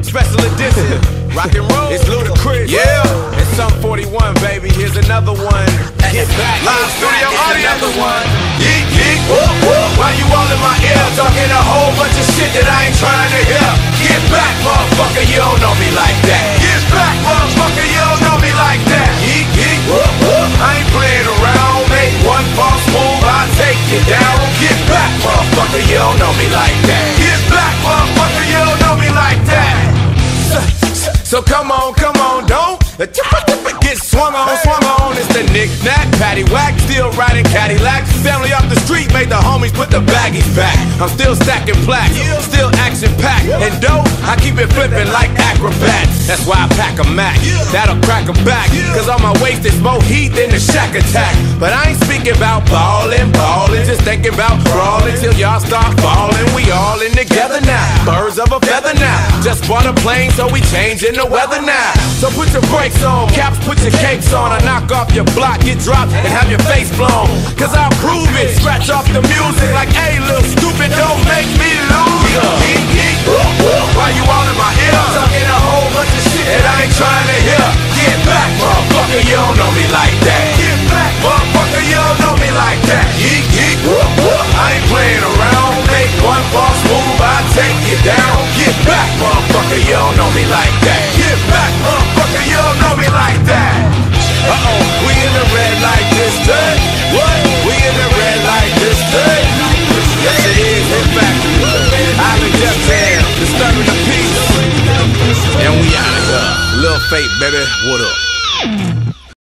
special edition. Rock and roll, it's ludicrous. Yeah, it's some 41, baby. Here's another one. Get back, live studio audience. Another one. Yeet, yeet, whoop, whoop. Why you all in my ear talking a whole bunch of shit that I ain't trying to hear? Get back, motherfucker, you don't know me like that. Get back, motherfucker, you don't know me like that. Yeet, yeet, whoop, whoop. I ain't playing around. Make one false move, I'll take you down. Get back, motherfucker, you don't know me like that. Get back, motherfucker, you don't know me like that. So come on, don't get swung on. It's the knick-knack, paddywhack, still riding Cadillac. Family off the street made the homies put the baggies back. I'm still stacking plaques, still action-packed. And dope, I keep it flipping like acrobats. That's why I pack a Mac, that'll crack 'em back. Cause on my waist is more heat than the Shack Attack. But I ain't speaking about ballin', just thinking about brawling till y'all start falling. We all in together now, birds of a feather now. Just bought a plane, so we changing the weather now. So put your brakes on, caps, put your capes on. I knock off your block, get dropped, and have your face blown. Cause I'll prove it, scratch off the music like, hey, little stupid, don't make me lose ya. Why you all in my ear, talking a whole bunch of shit that I ain't trying to hear? Get back, motherfucker, you don't know me like that. Get back, motherfucker, you don't know me like that. Yeet, yeet, whoop, whoop. I ain't playing around. Make one false move, I take you down. Get back, motherfucker, you don't know me like that.